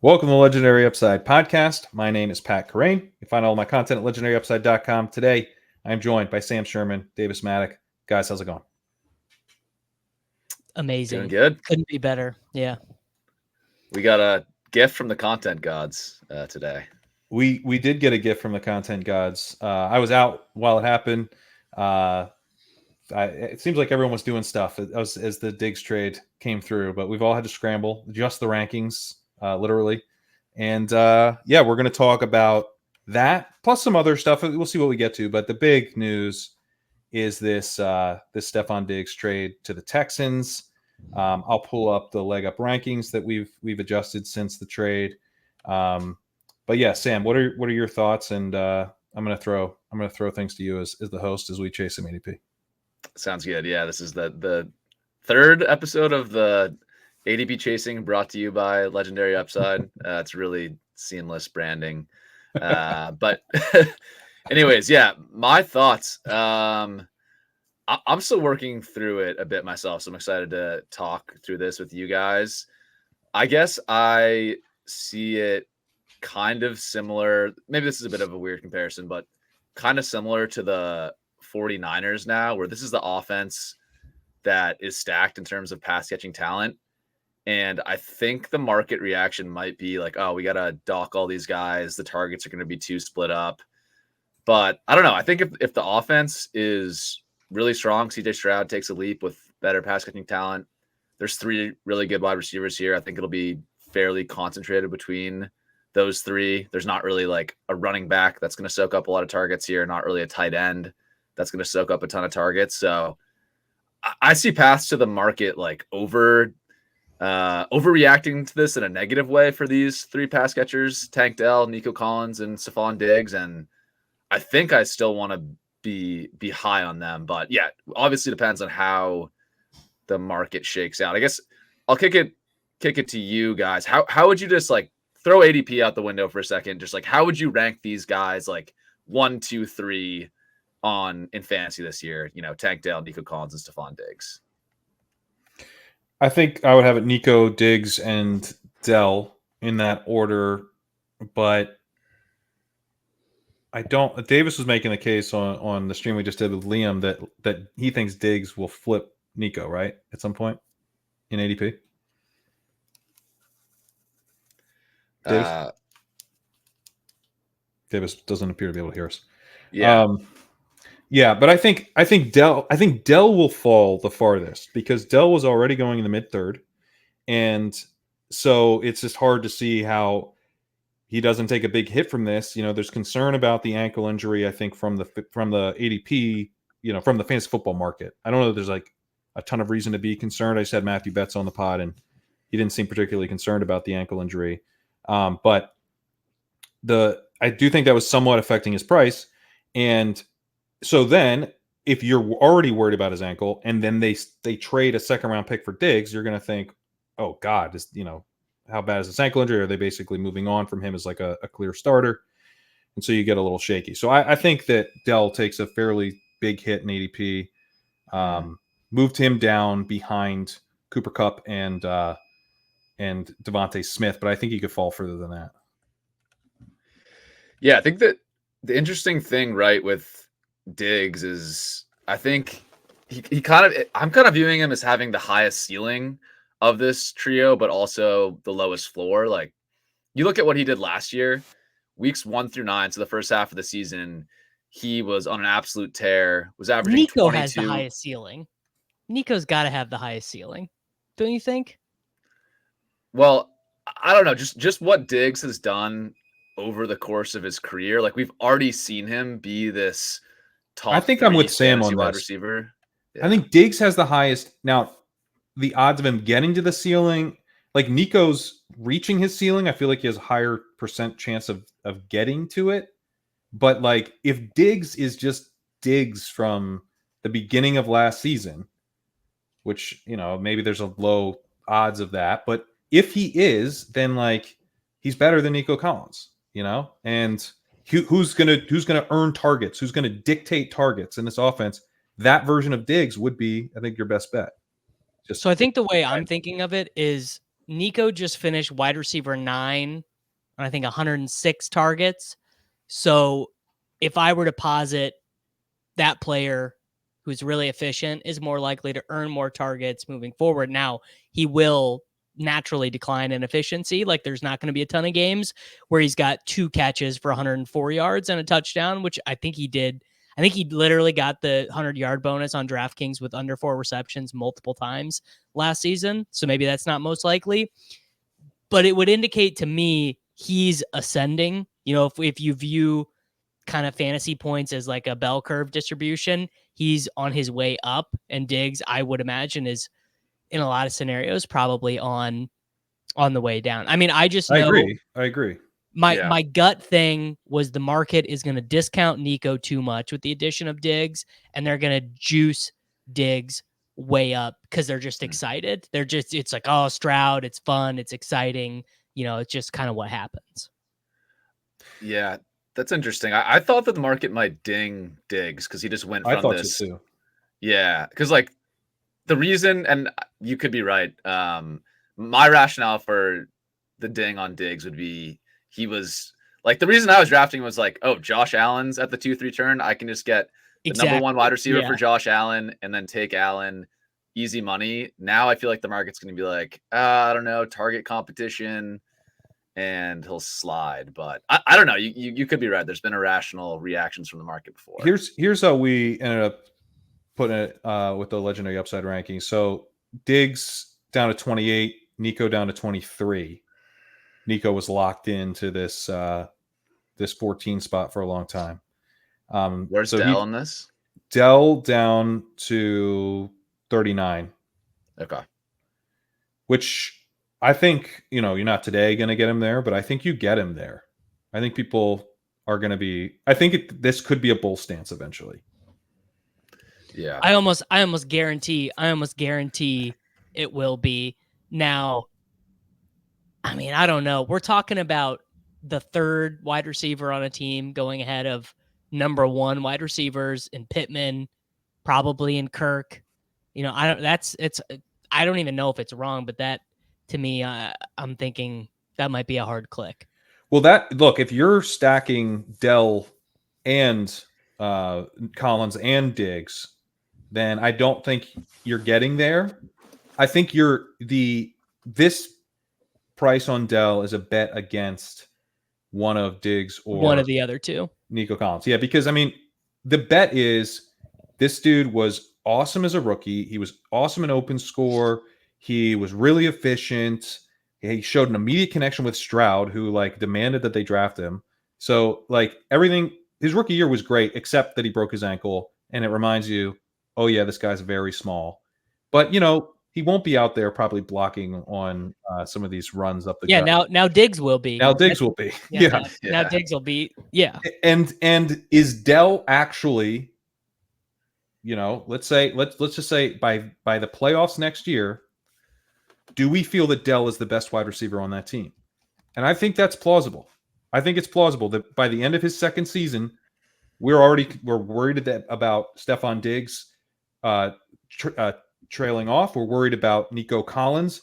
Welcome to the Legendary Upside podcast. My name is Pat Carrain. You can find all my content at legendaryupside.com. Today, I'm joined by Sam Sherman, Davis Mattek. Guys, how's it going? Amazing. Doing good. Couldn't be better. Yeah. We got a gift from the content gods today. We did get a gift from the content gods. I was out while it happened. It seems like everyone was doing stuff as the Diggs trade came through, but we've all had to scramble, adjust the rankings, literally. And we're going to talk about that plus some other stuff. We'll see what we get to, but the big news is this Stefon Diggs trade to the Texans. I'll pull up the leg up rankings that we've adjusted since the trade. But yeah, Sam, what are your thoughts? And I'm gonna throw things to you as the host as we chase some ADP. Sounds good. Yeah, this is the third episode of the ADP chasing, brought to you by Legendary Upside. It's really seamless branding. But anyways, yeah, my thoughts. I'm still working through it a bit myself, so I'm excited to talk through this with you guys. I guess I see it kind of similar. Maybe this is a bit of a weird comparison, but kind of similar to the 49ers now, where this is the offense that is stacked in terms of pass catching talent. And I think the market reaction might be like, oh, we got to dock all these guys. The targets are going to be too split up. But I don't know. I think if the offense is really strong, CJ Stroud takes a leap with better pass catching talent. There's three really good wide receivers here. I think it'll be fairly concentrated between those three. There's not really like a running back that's going to soak up a lot of targets here. Not really a tight end that's going to soak up a ton of targets. So I see paths to the market like overreacting to this in a negative way for these three pass catchers, Tank Dell, Nico Collins, and Stefon Diggs. And I think I still want to be high on them. But yeah, obviously depends on how the market shakes out. I guess I'll kick it to you guys. How would you just like throw ADP out the window for a second? Just like, how would you rank these guys like 1, 2, 3 in fantasy this year? You know, Tank Dell, Nico Collins, and Stefon Diggs. I think I would have it Nico, Diggs, and Dell in that order, but I don't. Davis was making the case on the stream we just did with Liam that he thinks Diggs will flip Nico, right, at some point in ADP. Davis doesn't appear to be able to hear us. Yeah. But I think Dell will fall the farthest because Dell was already going in the mid-third, and so it's just hard to see how he doesn't take a big hit from this. You know, there's concern about the ankle injury, I think, from the ADP, you know, from the fantasy football market. I don't know that there's like a ton of reason to be concerned. I just had Matthew Betts on the pod, and he didn't seem particularly concerned about the ankle injury. But I do think that was somewhat affecting his price. And so then if you're already worried about his ankle and then they trade a second round pick for Diggs, you're going to think, oh God, how bad is this ankle injury? Are they basically moving on from him as like a clear starter? And so you get a little shaky. So I think that Dell takes a fairly big hit in ADP, moved him down behind Cooper Kupp and Devontae Smith, but I think he could fall further than that. Yeah, I think that the interesting thing, right, with Diggs is I think I'm kind of viewing him as having the highest ceiling of this trio, but also the lowest floor. Like you look at what he did last year, weeks 1 through 9, so the first half of the season, he was on an absolute tear, was averaging Nico 22. has the highest ceiling. Nico's got to have the highest ceiling. Don't you think? Well, I don't know. Just what Diggs has done over the course of his career. Like we've already seen him be this top. I think I'm with Sam on wide this. Receiver. Yeah. I think Diggs has the highest. Now, the odds of him getting to the ceiling, like Nico's reaching his ceiling, I feel like he has a higher percent chance of getting to it. But like if Diggs is just Diggs from the beginning of last season, which, you know, maybe there's a low odds of that, but if he is, then like he's better than Nico Collins, you know? And who's gonna earn targets? Who's gonna dictate targets in this offense? That version of Diggs would be, I think, your best bet. So I think the way I'm thinking of it is Nico just finished wide receiver 9 on I think 106 targets. So if I were to posit that player who's really efficient is more likely to earn more targets moving forward. Now, he will naturally decline in efficiency. Like there's not going to be a ton of games where he's got 2 catches for 104 yards and a touchdown, which I think he did. I think he literally got the 100-yard bonus on DraftKings with under 4 receptions multiple times last season. So maybe that's not most likely, but it would indicate to me he's ascending. You know, if you view kind of fantasy points as like a bell curve distribution, he's on his way up, and Diggs, I would imagine, is in a lot of scenarios probably on the way down. I mean, I just know I agree. my gut thing was the market is going to discount Nico too much with the addition of Diggs, and they're going to juice Diggs way up because they're just excited. It's like, oh, Stroud, it's fun, it's exciting. You know, it's just kind of what happens. Yeah, that's interesting. I thought that the market might ding Diggs because he just went from I thought this. so too. Yeah, because like the reason, and you could be right. My rationale for the ding on Diggs would be he was like the reason I was drafting was like, oh, Josh Allen's at the 2-3 turn. I can just get the number 1 wide receiver for Josh Allen and then take Allen, easy money. Now I feel like the market's going to be like, I don't know, target competition, and he'll slide. But I don't know. You could be right. There's been irrational reactions from the market before. Here's how we ended up putting it with the Legendary Upside ranking. So Diggs down to 28, Nico down to 23. Nico was locked into this 14 spot for a long time. Where's Dell in this? Dell down to 39. Okay. Which I think, you know, you're not today going to get him there, but I think you get him there. I think people are going to be. I think this could be a bull stance eventually. Yeah. I almost guarantee it will be. Now, I mean, I don't know. We're talking about the 3rd wide receiver on a team going ahead of number 1 wide receivers in Pittman, probably in Kirk. You know, I don't even know if it's wrong, but that to me, I'm thinking that might be a hard click. Well, if you're stacking Dell and Collins and Diggs, then I don't think you're getting there. I think this price on Dell is a bet against one of Diggs or one of the other 2. Nico Collins. Yeah, because I mean, the bet is this dude was awesome as a rookie. He was awesome in open score. He was really efficient. He showed an immediate connection with Stroud, who like demanded that they draft him. So like everything, his rookie year was great, except that he broke his ankle, and it reminds you, oh yeah, this guy's very small. But you know, he won't be out there probably blocking on some of these runs up the gut. Now Diggs will be. Now Diggs will be. Now Diggs will be. Yeah. And is Dell actually, you know, let's just say by the playoffs next year, do we feel that Dell is the best wide receiver on that team? And I think that's plausible. I think it's plausible that by the end of his 2nd season, we're worried about Stefon Diggs trailing off. We're worried about Nico Collins.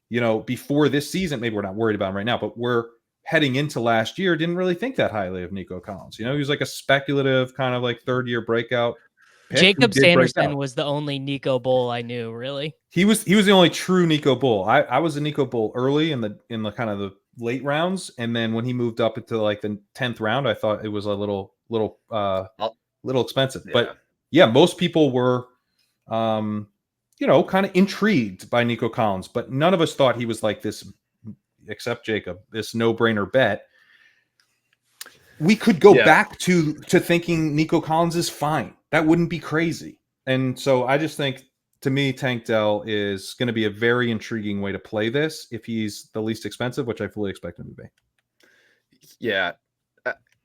You know, before this season, maybe we're not worried about him right now, but we're heading into last year, didn't really think that highly of Nico Collins. You know, he was like a speculative kind of like 3rd-year breakout. Jacob Sanderson was the only Nico Bull I knew, really. He was the only true Nico Bull. I was a Nico Bull early in the kind of the late rounds, and then when he moved up into like the 10th round, I thought it was a little expensive. Yeah. But yeah, most people were you know, kind of intrigued by Nico Collins, but none of us thought he was like this, except Jacob, this no-brainer bet. We could go back to thinking Nico Collins is fine. That wouldn't be crazy. And so I just think, to me, Tank Dell is going to be a very intriguing way to play this if he's the least expensive, which I fully expect him to be. Yeah.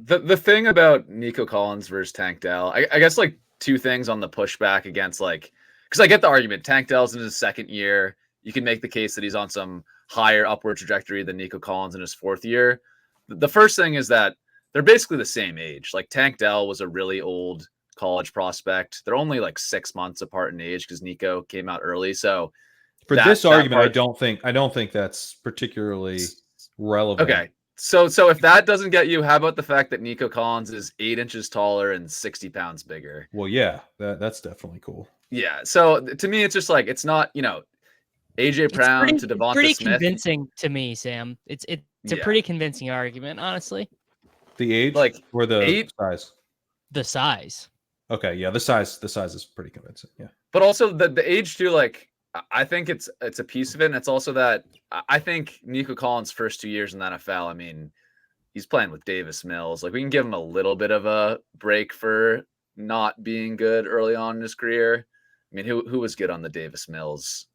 The thing about Nico Collins versus Tank Dell, I guess like 2 things on the pushback against like, because I get the argument. Tank Dell's in his 2nd year. You can make the case that he's on some higher upward trajectory than Nico Collins in his 4th year. The first thing is that they're basically the same age. Like Tank Dell was a really old college prospect. They're only like 6 months apart in age because Nico came out early. So For that, this that argument, part. I don't think that's particularly relevant. Okay. So if that doesn't get you, how about the fact that Nico Collins is 8 inches taller and 60 pounds bigger? Well, yeah, that's definitely cool. Yeah. So to me, it's just like, it's not, AJ Brown to Devonta pretty Smith. convincing to me, Sam. It's a pretty convincing argument, honestly. The age, like or the size? The size. Okay, yeah, the size is pretty convincing. Yeah, but also the age too. Like, I think it's a piece of it, and it's also that I think Nico Collins' first 2 years in the NFL. I mean, he's playing with Davis Mills. Like, we can give him a little bit of a break for not being good early on in his career. I mean, who was good on the Davis Mills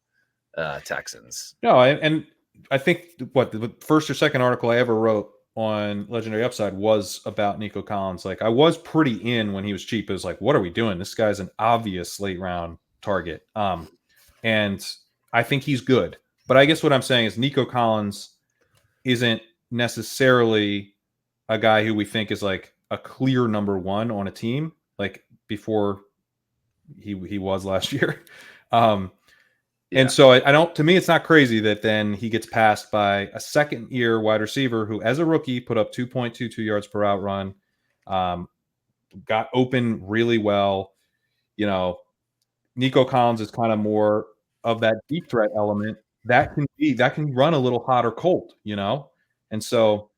Texans? No, and I think the first or second article I ever wrote on Legendary Upside was about Nico Collins. Like, I was pretty in when he was cheap. It was like, what are we doing? This guy's an obvious late round target. And I think he's good. But I guess what I'm saying is Nico Collins isn't necessarily a guy who we think is like a clear number one on a team, like before he was last year. And so I don't, to me, it's not crazy that then he gets passed by a second year wide receiver who, as a rookie, put up 2.22 yards per out run, got open really well. Nico Collins is kind of more of that deep threat element that can run a little hot or cold, And so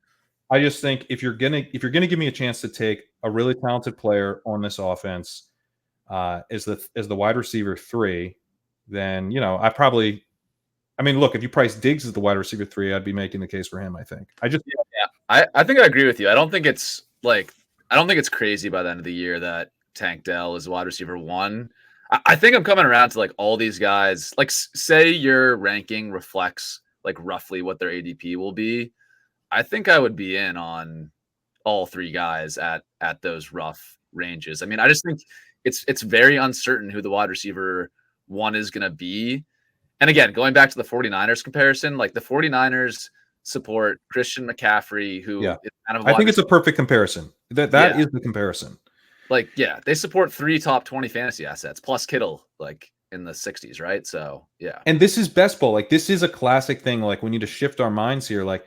I just think if you're gonna give me a chance to take a really talented player on this offense as the wide receiver 3, then look, if you price Diggs as the wide receiver 3, I'd be making the case for him. I think. I think I agree with you. I don't think it's crazy by the end of the year that Tank Dell is wide receiver 1. I think I'm coming around to like all these guys. Like, say your ranking reflects like roughly what their ADP will be. I think I would be in on all 3 guys at those rough ranges. I mean, I just think it's very uncertain who the wide receiver 1 is going to be. And again, going back to the 49ers comparison, like the 49ers support Christian McCaffrey, who is kind of I think it's a perfect comparison. That is the comparison. Like, yeah, they support 3 top 20 fantasy assets plus Kittle, like in the 60s, right? So, yeah. And this is best ball. Like, this is a classic thing. Like, we need to shift our minds here. Like,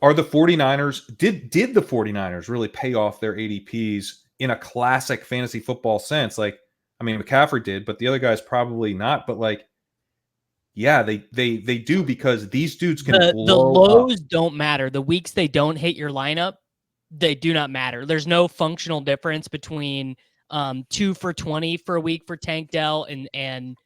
are the 49ers, did the 49ers really pay off their ADPs in a classic fantasy football sense? Like, I mean, McCaffrey did, but the other guys probably not. But like, yeah, they do, because these dudes can blow the lows up. Don't matter. The weeks they don't hit your lineup, they do not matter. There's no functional difference between 2 for 20 for a week for Tank Dell and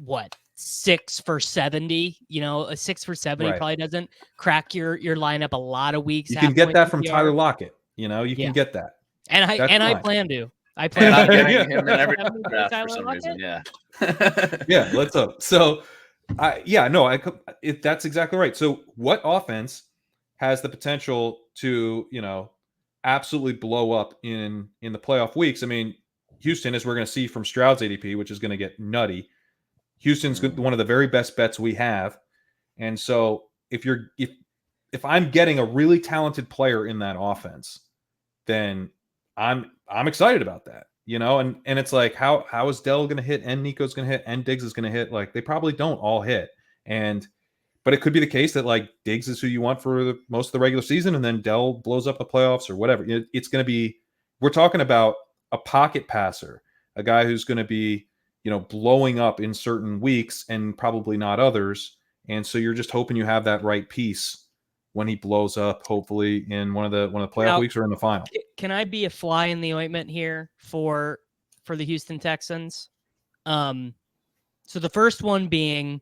what, 6 for 70. A 6 for 70 probably doesn't crack your lineup a lot of weeks. You can get that from Tyler Lockett. You can get that. And I plan to. I plan on to getting him in every draft for some reason. Yeah. Yeah, let's hope. So, that's exactly right. So, what offense has the potential to, absolutely blow up in the playoff weeks? I mean, Houston, as we're going to see from Stroud's ADP, which is going to get nutty. Houston's one of the very best bets we have. And so if I'm getting a really talented player in that offense, then I'm excited about that, and it's like, how is Dell going to hit, and Nico's going to hit, and Diggs is going to hit? Like, they probably don't all hit. But it could be the case that like Diggs is who you want for most of the regular season, and then Dell blows up the playoffs or whatever. It's going to be, we're talking about a pocket passer, a guy who's going to be, blowing up in certain weeks and probably not others. And so you're just hoping you have that right piece when he blows up, hopefully in one of the playoff weeks or in the final. Can I be a fly in the ointment here for the Houston Texans? So the first one being,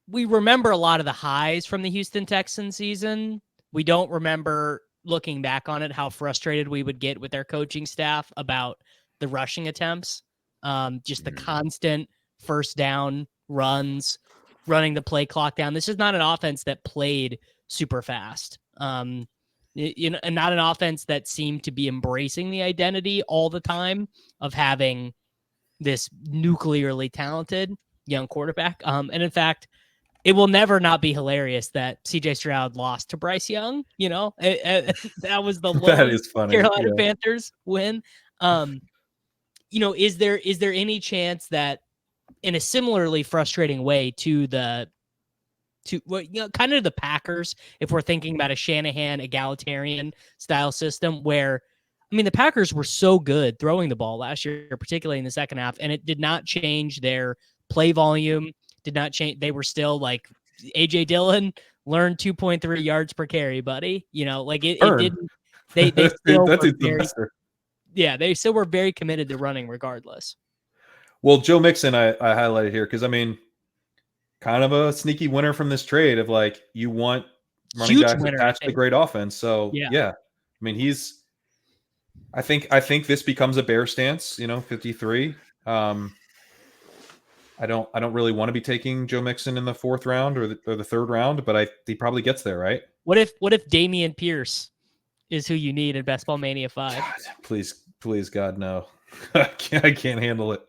we remember a lot of the highs from the Houston Texans season. We don't remember, looking back on it, how frustrated we would get with their coaching staff about the rushing attempts. Just the constant first down runs, running the play clock down. This is not an offense that played super fast. And not an offense that seemed to be embracing the identity all the time of having this nuclearly talented young quarterback. And in fact, it will never not be hilarious that CJ Stroud lost to Bryce Young. That was the that is funny. Carolina Panthers win. Is there any chance that in a similarly frustrating way to kind of the Packers, if we're thinking about a Shanahan egalitarian style system where, I mean, the Packers were so good throwing the ball last year, particularly in the second half, and it did not change their play volume, did not change. They were still like AJ Dillon learned 2.3 yards per carry, buddy. Like it didn't, they still That's were even very, better. they still were very committed to running regardless. Well, Joe Mixon, I highlighted here because I mean, kind of a sneaky winner from this trade of like you want running Huge backs winner, attached to great offense. So yeah, I mean I think this becomes a bear stance. 53. I don't really want to be taking Joe Mixon in the fourth round or the third round, but he probably gets there, right? What if Dameon Pierce is who you need in Best Ball Mania 5? God, please, God, no. I can't handle it.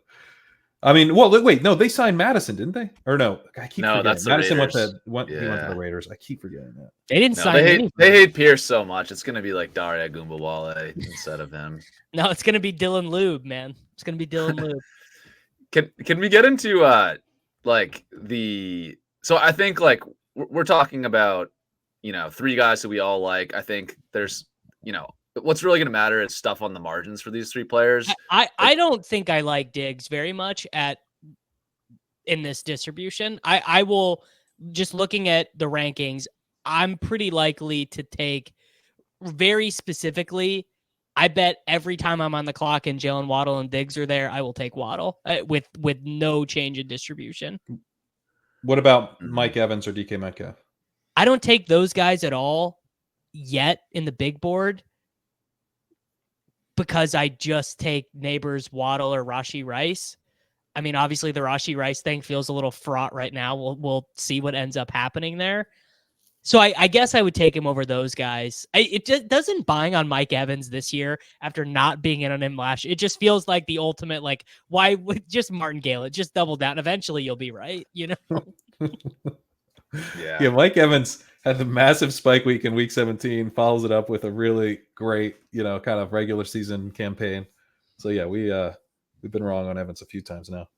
I mean, well, wait, no, they signed Madison, didn't they? Or no, I keep forgetting. That's the Madison Raiders. he went to the Raiders. I keep forgetting that. They didn't sign anything. They hate Pierce so much. It's going to be like Daria Gumbawale instead of him. No, it's going to be Dylan Lube, man. It's going to be Dylan Lube. Can we get into so I think like we're talking about, three guys that we all like. I think there's, what's really going to matter is stuff on the margins for these three players. I don't think I like Diggs very much in this distribution. I will, just looking at the rankings, I'm pretty likely to take very specifically. I bet every time I'm on the clock and Jalen Waddle and Diggs are there, I will take Waddle with no change in distribution. What about Mike Evans or DK Metcalf? I don't take those guys at all yet in the big board because I just take Neighbors, Waddle, or Rashee Rice. I mean, obviously the Rashee Rice thing feels a little fraught right now. We'll see what ends up happening there. So I guess I would take him over those guys. It just doesn't buying on Mike Evans this year after not being in on him last year. It just feels like the ultimate, like, why would just martingale it? Just double down. Eventually you'll be right, Yeah. Yeah, Mike Evans had the massive spike week in week 17, follows it up with a really great, kind of regular season campaign. So yeah, we've been wrong on Evans a few times now.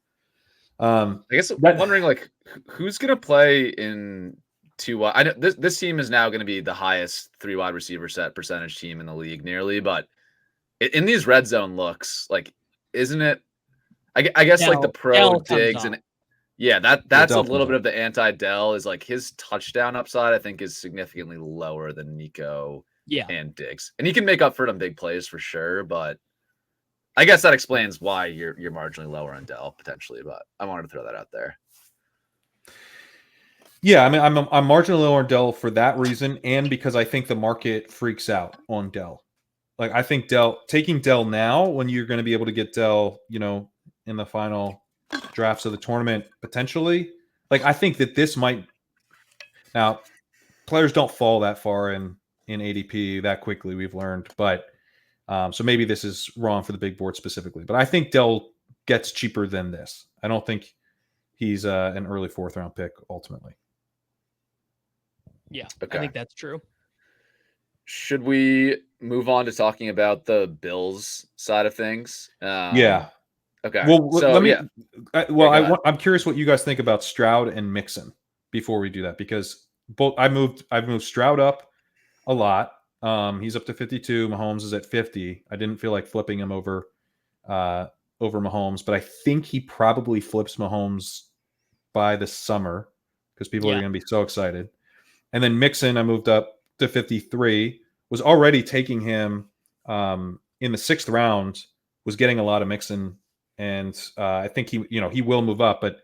I guess I'm wondering, like, who's going to play in 2 I know this team is now going to be the highest 3 wide receiver set percentage team in the league, nearly. But in these red zone looks, like, isn't it? I guess Dell, like the pro Diggs and that's a little bit of the anti Dell is like his touchdown upside. I think is significantly lower than Nico and Diggs, and he can make up for them big plays for sure. But I guess that explains why you're marginally lower on Dell potentially. But I wanted to throw that out there. Yeah, I mean, I'm marginally lower on Dell for that reason, and because I think the market freaks out on Dell. Like, I think taking Dell now when you're going to be able to get Dell, in the final drafts of the tournament potentially. Like, I think that this might. Now, players don't fall that far in ADP that quickly. We've learned, but so maybe this is wrong for the big board specifically. But I think Dell gets cheaper than this. I don't think he's an early 4th round pick ultimately. Yeah, okay. I think that's true. Should we move on to talking about the Bills side of things? Yeah. Okay. Well, so, let me. I'm curious what you guys think about Stroud and Mixon before we do that, because I've moved Stroud up a lot. He's up to 52. Mahomes is at 50. I didn't feel like flipping him over Mahomes, but I think he probably flips Mahomes by the summer because people are going to be so excited. And then Mixon, I moved up to 53, was already taking him in the 6th round, was getting a lot of Mixon. And I think he will move up, but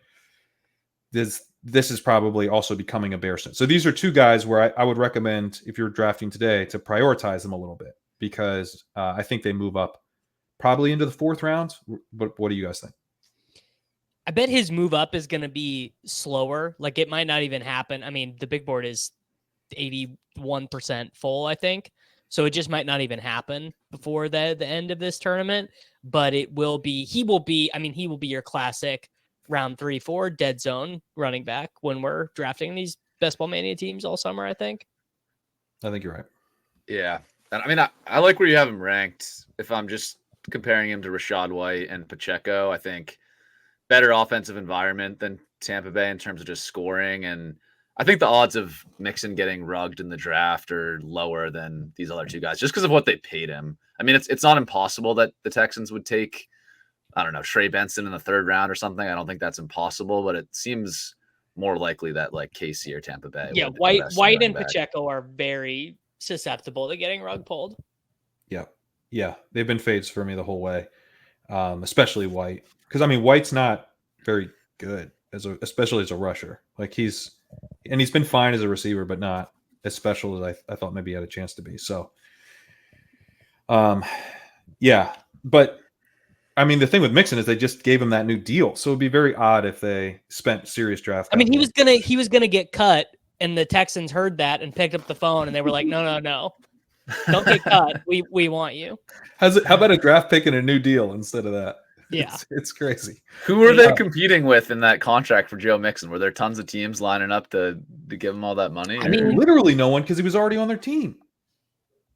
this is probably also becoming a bear stance. So these are 2 guys where I would recommend, if you're drafting today, to prioritize them a little bit, because I think they move up probably into the 4th round. But what do you guys think? I bet his move up is going to be slower. Like, it might not even happen. I mean, the big board is 81% full, I think. So it just might not even happen before the end of this tournament, but he will be your classic round 3-4 dead zone running back when we're drafting these Best Ball Mania teams all summer, I think. I think you're right. Yeah. And I mean, I like where you have him ranked. If I'm just comparing him to Rachaad White and Pacheco, I think better offensive environment than Tampa Bay in terms of just scoring. And I think the odds of Mixon getting rugged in the draft are lower than these other two guys just because of what they paid him. I mean, it's not impossible that the Texans would take, I don't know, Trey Benson in the 3rd round or something. I don't think that's impossible, but it seems more likely that like KC or Tampa Bay. Yeah, would White invest in running and back. Pacheco are very susceptible to getting rug pulled. Yeah, they've been fades for me the whole way, especially White. Because, I mean, White's not very good, especially as a rusher. Like, he's been fine as a receiver, but not as special as I thought maybe he had a chance to be. So, yeah. But, I mean, the thing with Mixon is they just gave him that new deal. So, it would be very odd if they spent serious draft I mean, capital. he was gonna get cut, and the Texans heard that and picked up the phone, and they were like, no. Don't get cut. We want you. How about a draft pick and a new deal instead of that? Yeah. It's crazy. Who were they competing with in that contract for Joe Mixon? Were there tons of teams lining up to give him all that money? I mean, literally no one, because he was already on their team.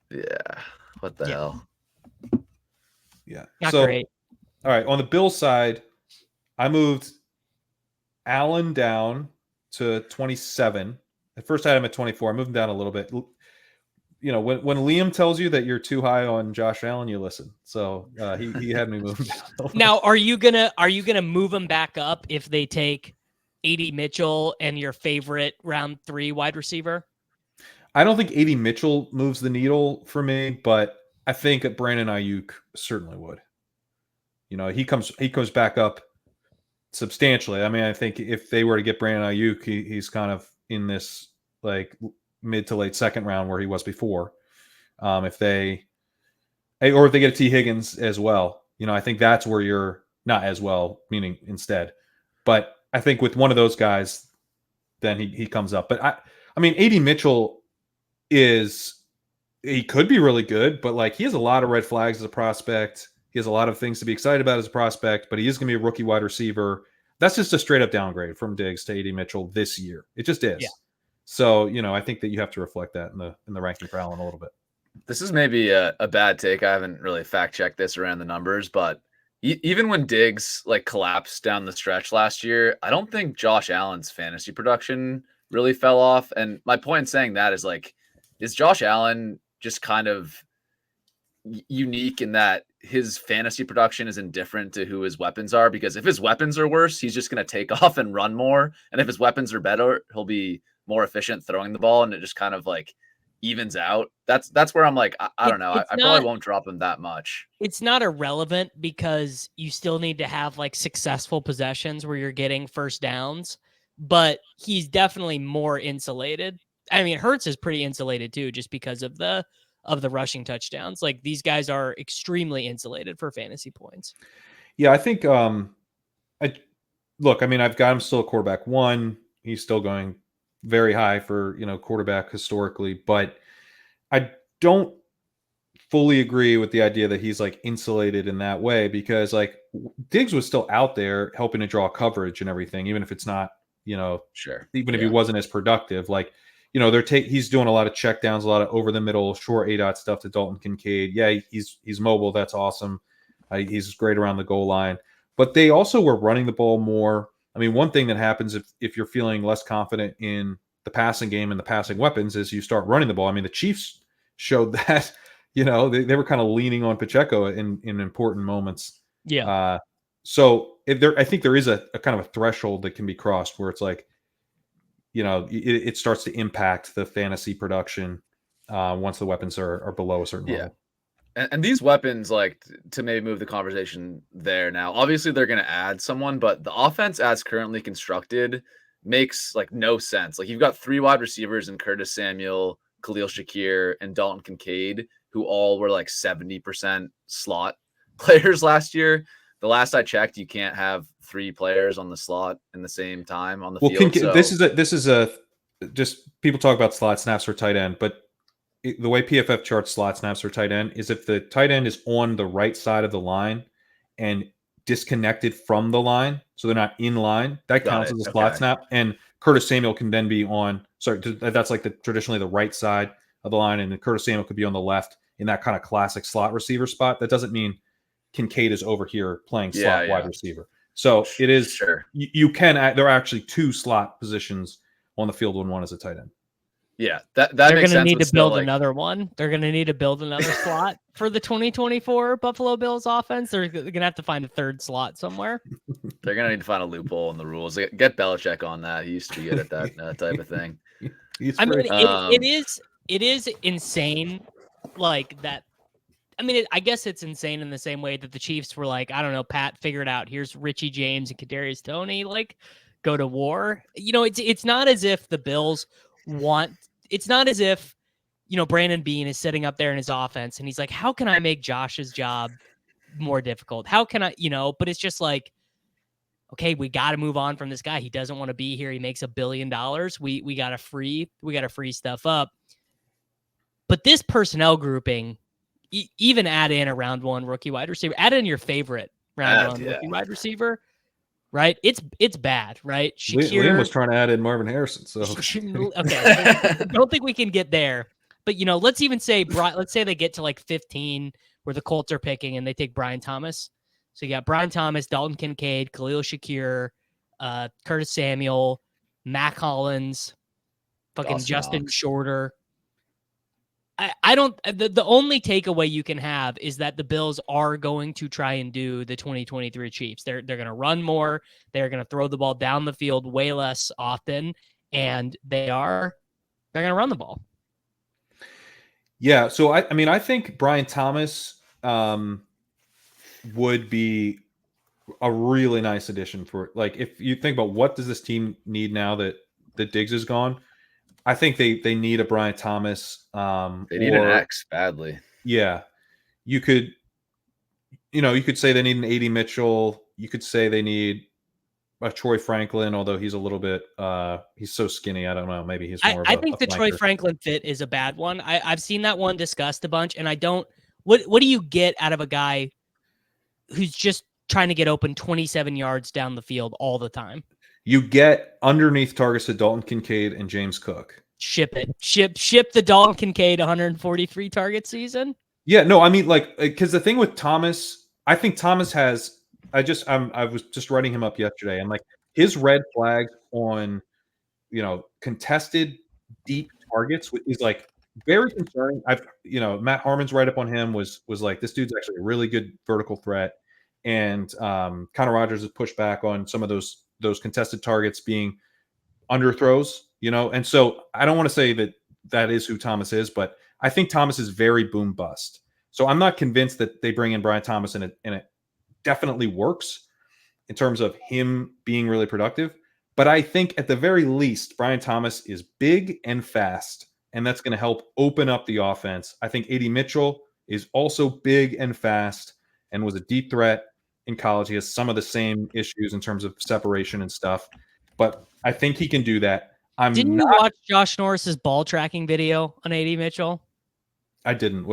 Yeah. What the hell? Yeah. Not great. All right. On the Bills side, I moved Allen down to 27. At first I had him at 24. I moved him down a little bit. You know, when Liam tells you that you're too high on Josh Allen, you listen. So he had me move him down. Now, are you gonna move him back up if they take A.D. Mitchell and your favorite round 3 wide receiver? I don't think A.D. Mitchell moves the needle for me, but I think that Brandon Ayuk certainly would. You know, he comes back up substantially. I mean, I think if they were to get Brandon Ayuk, he's kind of in this like mid to late 2nd round where he was before. If they get a T. Higgins as well, you know, I think that's where you're not as well, meaning instead. But I think with one of those guys, then he comes up. But I mean, A.D. Mitchell he could be really good, but like he has a lot of red flags as a prospect. He has a lot of things to be excited about as a prospect, but he is going to be a rookie wide receiver. That's just a straight up downgrade from Diggs to A.D. Mitchell this year. It just is. Yeah. So, you know, I think that you have to reflect that in the ranking for Allen a little bit. This is maybe a bad take. I haven't really fact checked this around the numbers, but even when Diggs like collapsed down the stretch last year, I don't think Josh Allen's fantasy production really fell off. And my point in saying that is like, is Josh Allen just kind of unique in that his fantasy production is indifferent to who his weapons are? Because if his weapons are worse, he's just going to take off and run more. And if his weapons are better, he'll be more efficient throwing the ball, and it just kind of like evens out. That's where I'm like, I don't know. I probably won't drop him that much. It's not irrelevant because you still need to have like successful possessions where you're getting first downs, but he's definitely more insulated. I mean, Hurts is pretty insulated too, just because of the rushing touchdowns. Like these guys are extremely insulated for fantasy points. Yeah, I think I mean, I've got him still a quarterback 1. He's still going very high for, you know, quarterback historically, but I don't fully agree with the idea that he's like insulated in that way, because like Diggs was still out there helping to draw coverage and everything, even if it's not, you know, Sure. Even if he wasn't as productive, like, you know, he's doing a lot of check downs, a lot of over the middle, short A-dot stuff to Dalton Kincaid. Yeah, he's mobile. That's awesome. He's great around the goal line, but they also were running the ball more. I mean, one thing that happens if you're feeling less confident in the passing game and the passing weapons is you start running the ball. I mean, the Chiefs showed that, you know, they were kind of leaning on Pacheco in important moments. Yeah. So I think there is a kind of a threshold that can be crossed where it's like, you know, it starts to impact the fantasy production once the weapons are below a certain level. And these weapons, like, to maybe move the conversation there now, obviously they're going to add someone, but the offense as currently constructed makes like no sense. Like you've got 3 wide receivers in Curtis Samuel, Khalil Shakir, and Dalton Kincaid, who all were like 70% slot players last year. The last I checked, you can't have 3 players on the slot in the same time on the field. This is just people talk about slot snaps for tight end, but the way PFF charts slot snaps for tight end is if the tight end is on the right side of the line and disconnected from the line, so they're not in line, that counts as a slot snap. And Curtis Samuel can then be on, that's like traditionally the right side of the line, and then Curtis Samuel could be on the left in that kind of classic slot receiver spot. That doesn't mean Kincaid is over here playing slot wide receiver. So it is. Sure. You can. There are actually 2 slot positions on the field when one is a tight end. Yeah, that They're makes going to sense. need but to still, build another one. They're going to need to build another slot for the 2024 Buffalo Bills offense. They're going to have to find a 3rd slot somewhere. They're going to need to find a loophole in the rules. Get Belichick on that. He used to be good at that type of thing. I mean, it is insane, like that. I mean, I guess it's insane in the same way that the Chiefs were like, I don't know, Pat, figure it out. Here's Richie James and Kadarius Toney, like, go to war. You know, it's not as if the Bills want. It's not as if, you know, Brandon Beane is sitting up there in his offense and he's like, how can I make Josh's job more difficult? How can I, you know? But it's just like, okay, we got to move on from this guy. He doesn't want to be here. He makes $1 billion. We got to free stuff up. But this personnel grouping, even add in a round 1 rookie wide receiver, add in your favorite round 1 rookie wide receiver, right? It's bad, right? Liam was trying to add in Marvin Harrison. So okay, don't think we can get there. But, you know, let's even say, let's say they get to like 15 where the Colts are picking and they take Brian Thomas. So you got Brian Thomas, Dalton Kincaid, Khalil Shakir, Curtis Samuel, Matt Collins, fucking Dawson Justin Knox. Shorter. I don't. The only takeaway you can have is that the Bills are going to try and do the 2023 Chiefs. They're going to run more. They're going to throw the ball down the field way less often, and they're going to run the ball. Yeah. So I mean, I think Brian Thomas would be a really nice addition for, like, if you think about what does this team need now that Diggs is gone. I think they need a Brian Thomas. They need an X badly. Yeah. You could say they need an A.D. Mitchell. You could say they need a Troy Franklin, although he's a little bit he's so skinny. I don't know. Maybe he's more I of think a the flanker. Troy Franklin fit is a bad one. I've seen that one discussed a bunch, and I don't what do you get out of a guy who's just trying to get open 27 yards down the field all the time? You get underneath targets to Dalton Kincaid and James Cook. Ship it. Ship the Dalton Kincaid 143 target season. Yeah, no, I mean, like, because the thing with Thomas, I think Thomas has. I was just writing him up yesterday, and like his red flags on, contested deep targets is like very concerning. Matt Harmon's write up on him was like, this dude's actually a really good vertical threat, and Connor Rogers has pushed back on some of those contested targets being underthrows, and so I don't want to say that is who Thomas is, but I think Thomas is very boom bust. So I'm not convinced that they bring in Brian Thomas and it definitely works in terms of him being really productive. But I think at the very least, Brian Thomas is big and fast, and that's going to help open up the offense. I think A.D. Mitchell is also big and fast and was a deep threat in college. He has some of the same issues in terms of separation and stuff, but I think he can do that. Didn't you watch Josh Norris's ball tracking video on A.D. Mitchell? I didn't.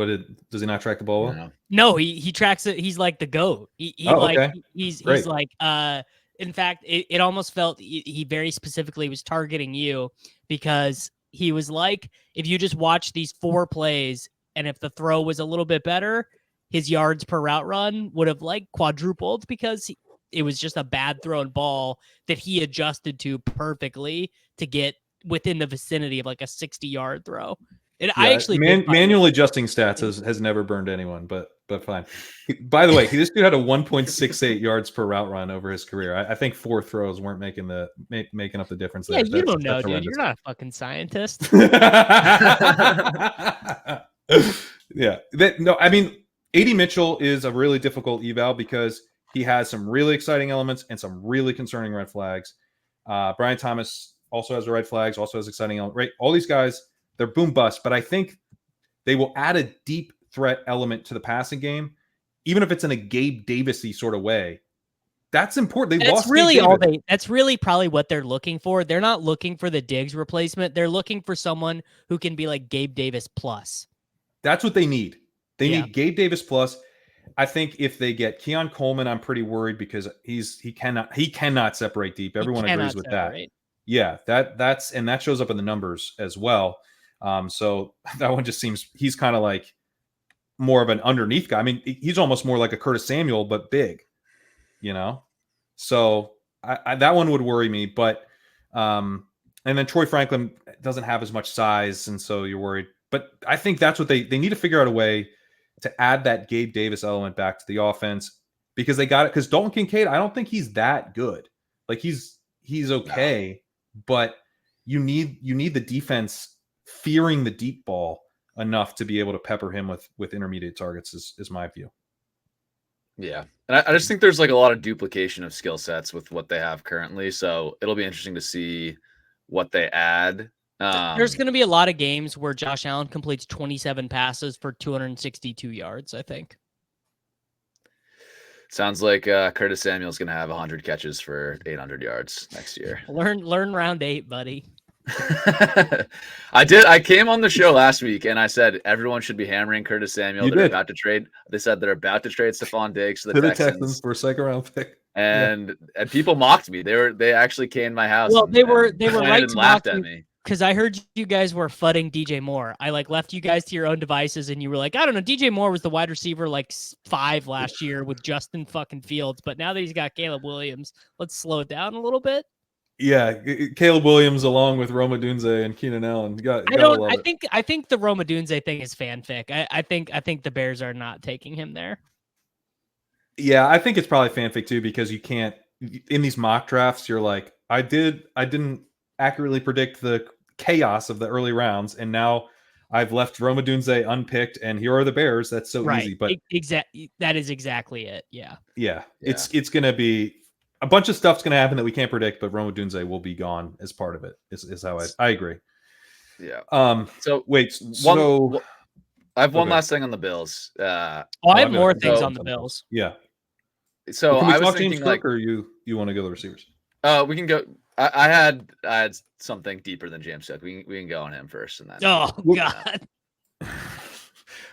Does he not track the ball well? No, he tracks it. He's like the GOAT. Okay. He's like, in fact, it almost felt he very specifically was targeting you, because he was like, if you just watch these 4 plays and if the throw was a little bit better, his yards per route run would have like quadrupled, because it was just a bad thrown ball that he adjusted to perfectly to get within the vicinity of like a 60-yard throw. And I actually manual adjusting stats has never burned anyone, but fine. By the way, this dude had a 1.68 yards per route run over his career. I think 4 throws weren't making up the difference there. Yeah, you don't know, dude. You're not a fucking scientist. Yeah. I mean, A.D. Mitchell is a really difficult eval because he has some really exciting elements and some really concerning red flags. Brian Thomas also has the red flags, also has exciting elements. Right? All these guys, they're boom bust, but I think they will add a deep threat element to the passing game, even if it's in a Gabe Davis-y sort of way. That's important. That's really probably what they're looking for. They're not looking for the Diggs replacement. They're looking for someone who can be like Gabe Davis plus. That's what they need. They need Gabe Davis plus. I think if they get Keon Coleman, I'm pretty worried because he cannot separate deep. Everyone agrees with that. Yeah, that shows up in the numbers as well. So that one just seems he's kind of like more of an underneath guy. I mean, he's almost more like a Curtis Samuel, but big, So that one would worry me. But and then Troy Franklin doesn't have as much size, and so you're worried. But I think that's what they need to figure out a way to add that Gabe Davis element back to the offense, because they got it. Because Dalton Kincaid, I don't think he's that good. Like he's okay, but you need the defense fearing the deep ball enough to be able to pepper him with intermediate targets is my view. Yeah. And I just think there's like a lot of duplication of skill sets with what they have currently. So it'll be interesting to see what they add. There's going to be a lot of games where Josh Allen completes 27 passes for 262 yards, I think. Sounds like Curtis Samuel's going to have 100 catches for 800 yards next year. Learn round 8, buddy. I came on the show last week and I said everyone should be hammering Curtis Samuel. You they're did. about to trade. They said they're about to trade Stefon Diggs to the the Texans for a second round pick. And people mocked me. They actually came to my house. Well, they were and right to laughed mock at me. me. Because I heard you guys were fudding DJ Moore. I left you guys to your own devices, and you were like, I don't know, DJ Moore was the wide receiver 5 last year with Justin fucking Fields, but now that he's got Caleb Williams, let's slow it down a little bit. Yeah, Caleb Williams along with Roma Dunze and Keenan Allen. I think the Roma Dunze thing is fanfic. I think the Bears are not taking him there. Yeah, I think it's probably fanfic too, because you can't in these mock drafts. You're like, I didn't accurately predict the chaos of the early rounds, and now I've left Roma Dunze unpicked, and here are the Bears. That's so easy. But exactly, that is exactly it. Yeah. It's gonna be a bunch of stuff's gonna happen that we can't predict, but Roma Dunze will be gone as part of it. Is how I agree. Yeah. So wait. I have one last thing on the Bills. I have more things on the Bills. Yeah. So well, can we I was talk thinking James Cook, or you want to go to the receivers? We can go. I had something deeper than James Cook. We can go on him first, and then. Oh God.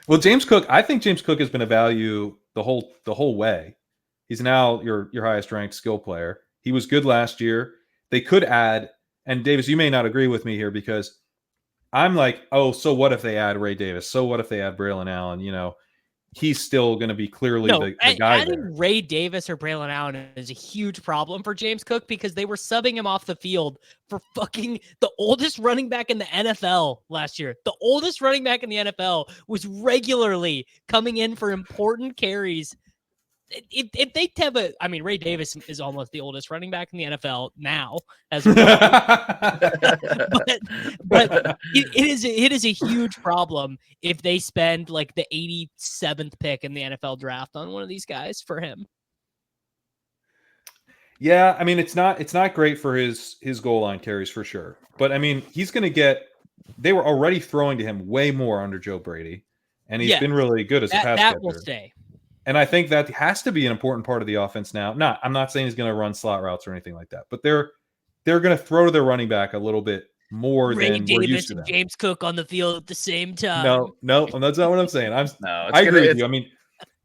Well, James Cook. I think James Cook has been a value the whole way. He's now your highest ranked skill player. He was good last year. They could add, and Davis, you may not agree with me here, because I'm like, oh, so what if they add Ray Davis? So what if they add Braylon Allen? He's still going to be clearly the guy adding there. Ray Davis or Braylon Allen is a huge problem for James Cook, because they were subbing him off the field for fucking the oldest running back in the NFL last year. The oldest running back in the NFL was regularly coming in for important carries. If they have Ray Davis is almost the oldest running back in the NFL now, as well. but it is a huge problem if they spend like the 87th pick in the NFL draft on one of these guys for him. Yeah, it's not great for his goal line carries for sure. But he's going to get. They were already throwing to him way more under Joe Brady, and he's been really good as a pass catcher. That will stay. And I think that has to be an important part of the offense now. I'm not saying he's going to run slot routes or anything like that, but they're going to throw to their running back a little bit more than we're used to. And James Cook on the field at the same time. No, that's not what I'm saying. I agree with you.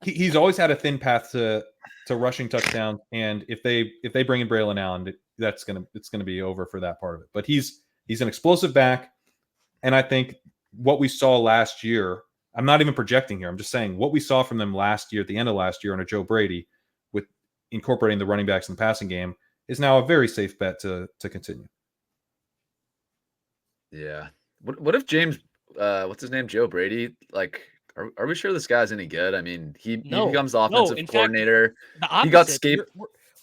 He's always had a thin path to rushing touchdowns, and if they bring in Braylon Allen, it's gonna be over for that part of it. But he's an explosive back, and I think what we saw last year. I'm not even projecting here. I'm just saying what we saw from them last year, at the end of last year, under Joe Brady, with incorporating the running backs in the passing game, is now a very safe bet to continue. Yeah. What if James, what's his name, Joe Brady? Like, are we sure this guy's any good? He becomes the offensive coordinator. Fact, he got scapegoated.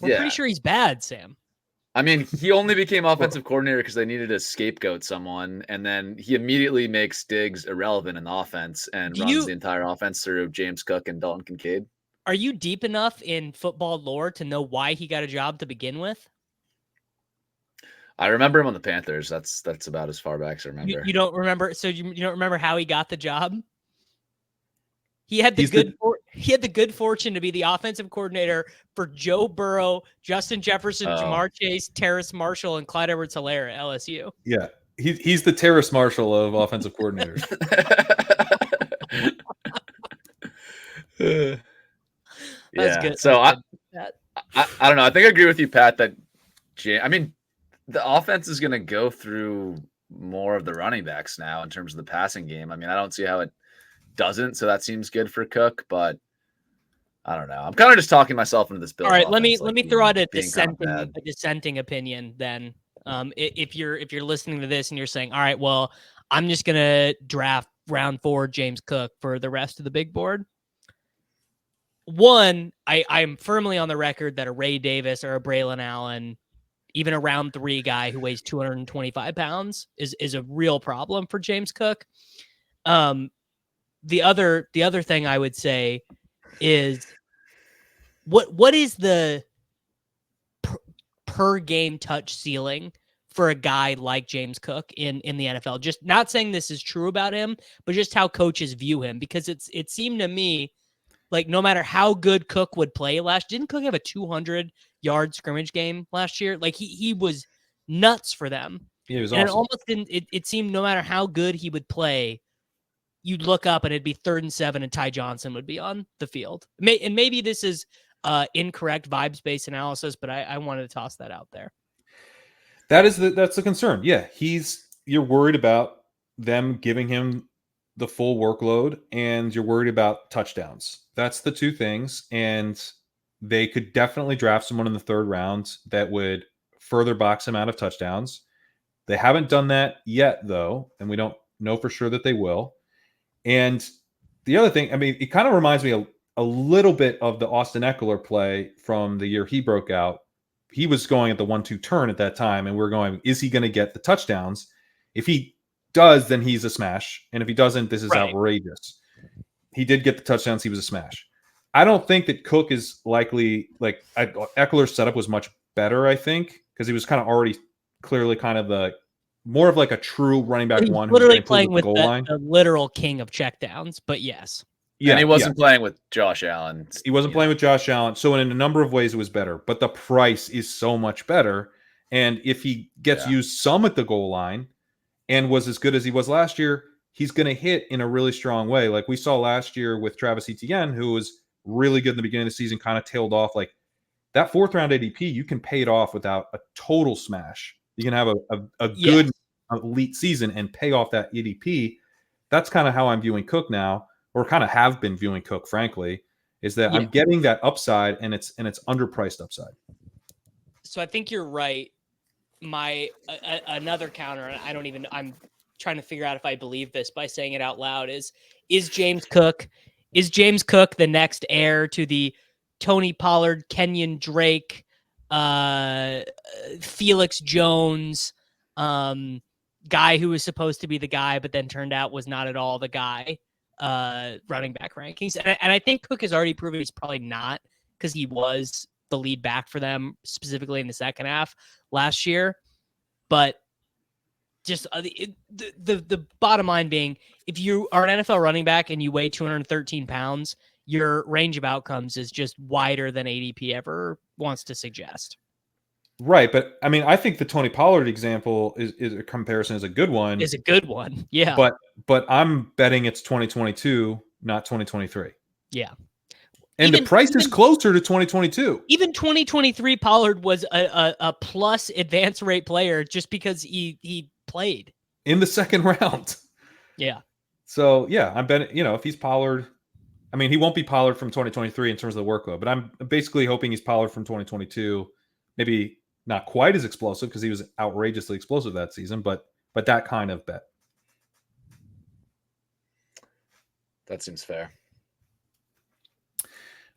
We're pretty sure he's bad, Sam. He only became offensive coordinator because they needed to scapegoat someone, and then he immediately makes Diggs irrelevant in the offense and runs the entire offense through James Cook and Dalton Kincaid. Are you deep enough in football lore to know why he got a job to begin with? I remember him on the Panthers. That's about as far back as I remember. You don't remember? So you don't remember how he got the job? He had the good fortune to be the offensive coordinator for Joe Burrow, Justin Jefferson, Jamar Chase, Terrace Marshall, and Clyde Edwards-Helaire at LSU. Yeah, he's the Terrace Marshall of offensive coordinators. That's good. So I don't know. I think I agree with you, Pat. That the offense is going to go through more of the running backs now in terms of the passing game. I don't see how it doesn't, so that seems good for Cook, but I don't know. I'm kind of just talking myself into this Bills. All right, let me offense, throw out a being kind of bad. dissenting opinion then. If you're listening to this and you're saying, all right, well, I'm just gonna draft round 4 James Cook for the rest of the big board. One, I'm firmly on the record that a Ray Davis or a Braylon Allen, even a round 3 guy who weighs 225 pounds, is a real problem for James Cook. The other thing I would say is what is the per game touch ceiling for a guy like James Cook in the NFL? Just not saying this is true about him, but just how coaches view him, because it seemed to me like no matter how good Cook would play didn't Cook have a 200-yard scrimmage game last year? Like he was nuts for them. Yeah, it was and awesome. It almost didn't. It seemed no matter how good he would play, you'd look up and it'd be 3rd and 7, and Ty Johnson would be on the field. And maybe this is incorrect vibes-based analysis, but I wanted to toss that out there. That's the concern. Yeah, you're worried about them giving him the full workload, and you're worried about touchdowns. That's the two things, and they could definitely draft someone in the 3rd round that would further box him out of touchdowns. They haven't done that yet, though, and we don't know for sure that they will. And the other thing, I mean, it kind of reminds me a little bit of the Austin Eckler play from the year he broke out. He was going at the 1-2 turn at that time, and we're going, is he going to get the touchdowns? If he does, then he's a smash. And if he doesn't, this is outrageous. He did get the touchdowns. He was a smash. I don't think that Cook is likely, like Eckler's setup was much better, I think, because he was kind of already clearly kind of more of like a true running back one. Literally playing with the literal king of checkdowns, but yes. Yeah, and he wasn't playing with Josh Allen. He wasn't playing with Josh Allen. So in a number of ways, it was better. But the price is so much better. And if he gets used some at the goal line and was as good as he was last year, he's going to hit in a really strong way. Like we saw last year with Travis Etienne, who was really good in the beginning of the season, kind of tailed off. Like that 4th round ADP, you can pay it off without a total smash. You can have a good elite season and pay off that ADP. That's kind of how I'm viewing Cook now, or kind of have been viewing Cook, frankly, is that I'm getting that upside, and it's underpriced upside. So I think you're right. Another counter, and I'm trying to figure out if I believe this by saying it out loud, is James Cook the next heir to the Tony Pollard, Kenyon Drake, Felix Jones, guy who was supposed to be the guy, but then turned out was not at all the guy, running back rankings. And I think Cook has already proven he's probably not, because he was the lead back for them specifically in the second half last year. But just the bottom line being, if you are an NFL running back and you weigh 213 pounds, your range of outcomes is just wider than ADP ever wants to suggest. Right, but I mean, I think the Tony Pollard example is a comparison is a good one. Is a good one, yeah. But I'm betting it's 2022, not 2023. Yeah, and the price is closer to 2022. Even 2023, Pollard was a plus advance rate player just because he played in the 2nd round. Yeah. So yeah, I'm betting. If he's Pollard, I mean, he won't be Pollard from 2023 in terms of the workload, but I'm basically hoping he's Pollard from 2022. Maybe not quite as explosive because he was outrageously explosive that season, but that kind of bet. That seems fair.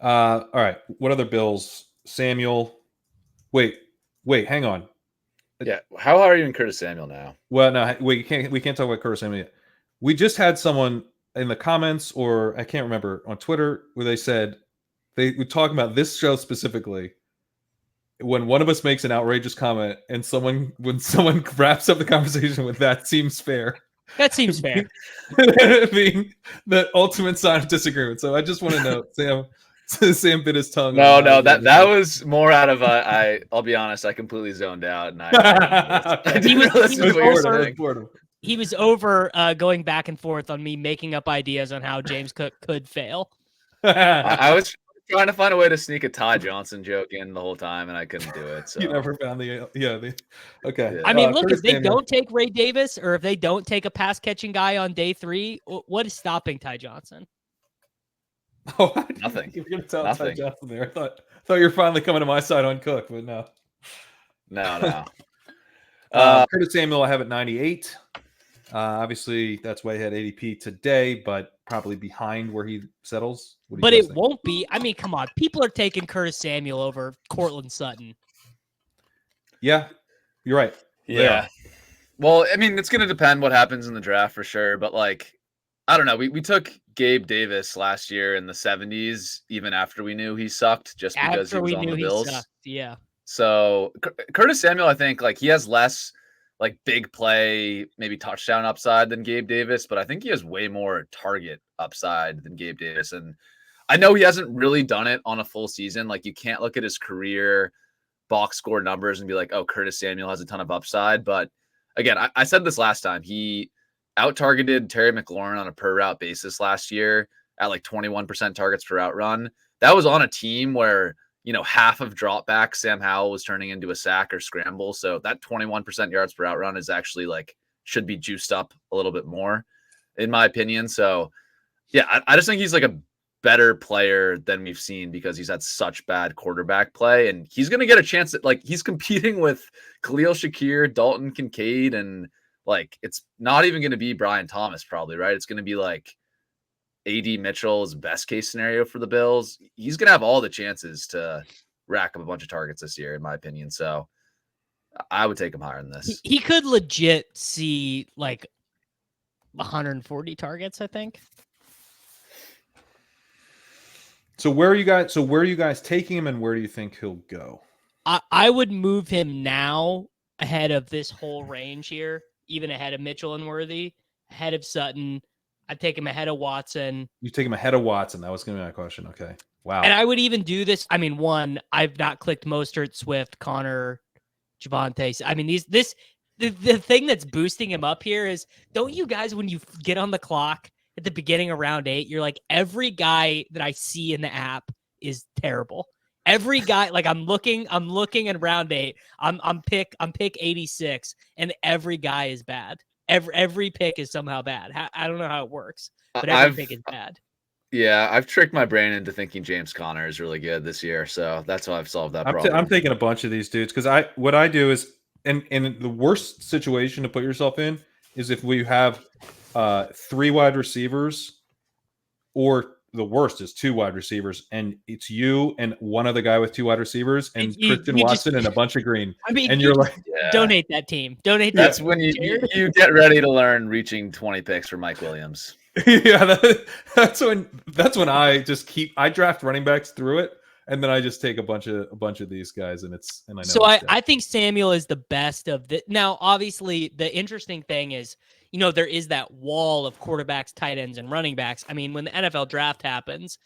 All right. What other Bills? Samuel. Wait, hang on. Yeah. How are you in Curtis Samuel now? Well, no, we can't talk about Curtis Samuel yet. We just had someone in the comments, or I can't remember, on Twitter, where they said they were talking about this show specifically. When one of us makes an outrageous comment and when someone wraps up the conversation with that seems fair. That seems fair. Being the ultimate sign of disagreement. So I just want to know, Sam bit his tongue. No, that was more out of I'll be honest, I completely zoned out, and he was over going back and forth on me making up ideas on how James Cook could fail. I was trying to find a way to sneak a Ty Johnson joke in the whole time, and I couldn't do it. So you never found okay. Yeah. I mean, look, if they don't take Ray Davis, or if they don't take a pass catching guy on day 3, what is stopping Ty Johnson? Oh, I didn't Nothing. think you were going to tell Ty Nothing. Johnson there. I thought you were finally coming to my side on Cook, but no. No. Curtis Samuel, I have at 98. Obviously, that's way ahead ADP today, but probably behind where he settles. What do you But guys it think? won't be. I mean, come on. People are taking Curtis Samuel over Cortland Sutton. Yeah, you're right. They are. Well, I mean, it's going to depend what happens in the draft for sure. But like, I don't know. We took Gabe Davis last year in the 70s, even after we knew he sucked, just because he After was we on knew the he Bills. sucked. Yeah. So Curtis Samuel, I think like he has less like big play, maybe touchdown upside than Gabe Davis, but I think he has way more target upside than Gabe Davis. And I know he hasn't really done it on a full season. Like you can't look at his career box score numbers and be like, oh, Curtis Samuel has a ton of upside. But again, I said this last time. He out-targeted Terry McLaurin on a per route basis last year at like 21% targets per route run. That was on a team where, half of drop back Sam Howell was turning into a sack or scramble. So that 21% yards per route run is actually like should be juiced up a little bit more, in my opinion. So yeah, I just think he's like a better player than we've seen because he's had such bad quarterback play, and he's going to get a chance at like he's competing with Khalil Shakir, Dalton Kincaid, and like it's not even going to be Brian Thomas probably, right? It's going to be like AD Mitchell's best case scenario for the Bills. He's going to have all the chances to rack up a bunch of targets this year, in my opinion. So I would take him higher than this. He could legit see like 140 targets, I think. So where are you guys taking him, and where do you think he'll go? I would move him now ahead of this whole range here, even ahead of Mitchell and Worthy, ahead of Sutton. I'd take him ahead of Watson. You take him ahead of Watson. That was going to be my question. Okay. Wow. And I would even do this. I mean, one, I've not clicked Mostert, Swift, Connor, Javonte. I mean, the thing that's boosting him up here is, don't you guys, when you get on the clock at the beginning of round 8, you're like, every guy that I see in the app is terrible. Every guy, like I'm looking at round 8. I'm pick 86, and every guy is bad. Every pick is somehow bad. I don't know how it works, but every pick is bad. Yeah, I've tricked my brain into thinking James Conner is really good this year, so that's why I've solved that problem. I'm taking a bunch of these dudes because what I do is, and the worst situation to put yourself in is if we have 3 wide receivers, or the worst is 2 wide receivers, and it's you and one other guy with 2 wide receivers, and Christian Watson and a bunch of green. I mean, and you're like, donate that team. Donate. That's when you get ready to learn reaching 20 picks for Mike Williams. Yeah, that's when I draft running backs through it, and then I just take a bunch of these guys, and I know. So I think Samuel is the best of the. Now, obviously, the interesting thing is, there is that wall of quarterbacks, tight ends, and running backs. I mean, when the NFL draft happens,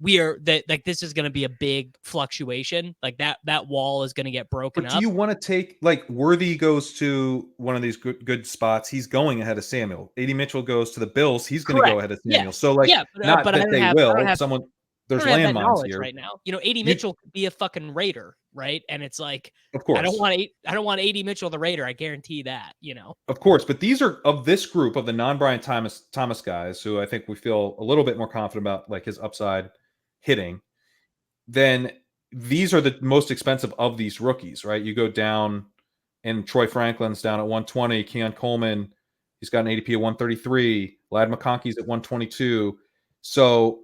this is going to be a big fluctuation. Like that wall is going to get broken up. Do you want to take, like, Worthy goes to one of these good spots? He's going ahead of Samuel. AD Mitchell goes to the Bills. He's going to go ahead of Samuel. Yes. So, like, not but that they will. Someone, there's landmines here right now. AD Mitchell could be a fucking Raider, right? And it's like, of course, I don't want AD Mitchell the Raider. I guarantee that. Of course, but these are of this group of the non-Brian Thomas guys, who I think we feel a little bit more confident about, like his upside hitting. Then these are the most expensive of these rookies, right? You go down, and Troy Franklin's down at 120. Keon Coleman, he's got an ADP at 133. Lad McConkey's at 122. So